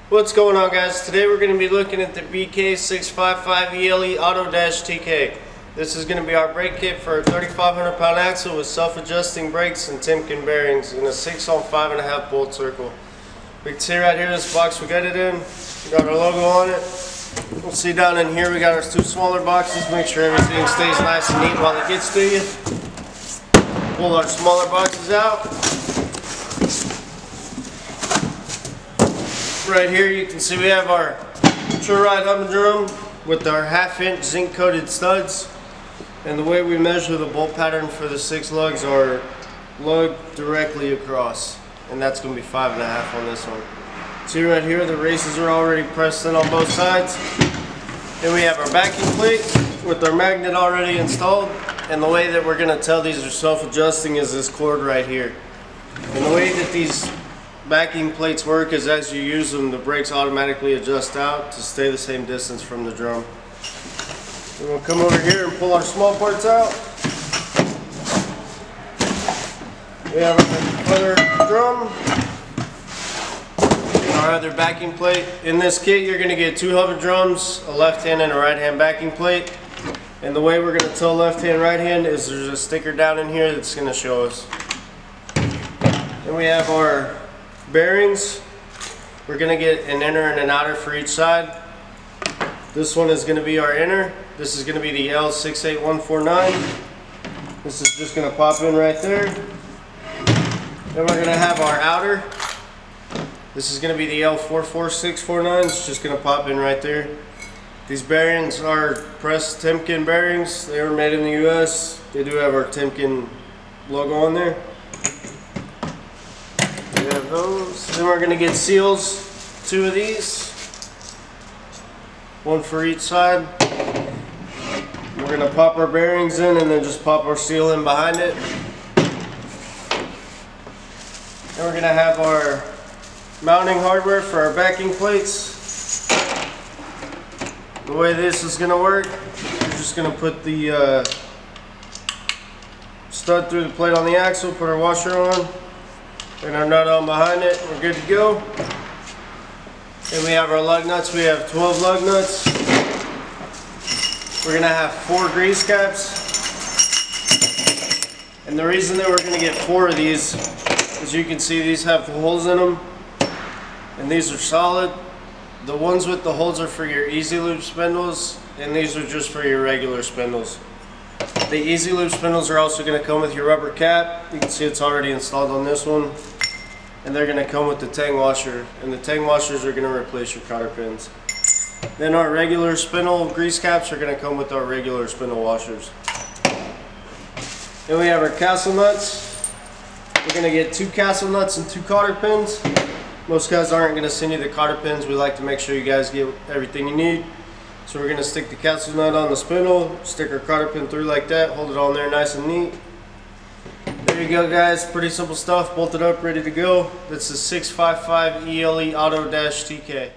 What's going on, guys? Today we're going to be looking at the BK655ELE Auto-TK. This is going to be our brake kit for a 3,500 pound axle with self-adjusting brakes and Timken bearings in a 6 on 5.5 bolt circle. We can see right here this box we got it in. We got our logo on it. We'll see down in here we got our two smaller boxes. Make sure everything stays nice and neat while it gets to you. Pull our smaller boxes out. Right here you can see we have our True Ride humdrum with our 1/2 inch zinc coated studs, and the way we measure the bolt pattern for the 6 lugs are lug directly across, and that's going to be 5.5 on this one. See right here the races are already pressed in on both sides. Then we have our backing plate with our magnet already installed, and the way that we're going to tell these are self-adjusting is this cord right here. And the way that these backing plates work is as you use them, the brakes automatically adjust out to stay the same distance from the drum. We're going to come over here and pull our small parts out. We have our other drum, our other backing plate. In this kit you're going to get 2 hover drums, a left hand and a right hand backing plate. And the way we're going to tell left hand right hand is there's a sticker down in here that's going to show us. Then we have our bearings. We're going to get an inner and an outer for each side. This one is going to be our inner. This is going to be the L68149. This is just going to pop in right there. Then we're going to have our outer. This is going to be the L44649. It's just going to pop in right there. These bearings are pressed Timken bearings. They were made in the US. They do have our Timken logo on there. We have those. Then we're going to get seals, 2 of these, 1 for each side. We're going to pop our bearings in and then just pop our seal in behind it. Then we're going to have our mounting hardware for our backing plates. The way this is going to work, we're just going to put the stud through the plate on the axle, put our washer on, and our nut on behind it. We're good to go. And we have our lug nuts. We have 12 lug nuts. We're going to have 4 grease caps. And the reason that we're going to get 4 of these, as you can see, these have holes in them. And these are solid. The ones with the holes are for your easy lube spindles, and these are just for your regular spindles. The easy lube spindles are also going to come with your rubber cap. You can see it's already installed on this one. And they're going to come with the tang washer, and the tang washers are going to replace your cotter pins. Then our regular spindle grease caps are going to come with our regular spindle washers. Then we have our castle nuts. We're going to get 2 castle nuts and 2 cotter pins. Most guys aren't going to send you the cotter pins. We like to make sure you guys get everything you need. So we're going to stick the castle nut on the spindle, stick our cotter pin through like that, hold it on there nice and neat. There you go, guys. Pretty simple stuff. Bolted up, ready to go. That's the 655ELE Auto-TK.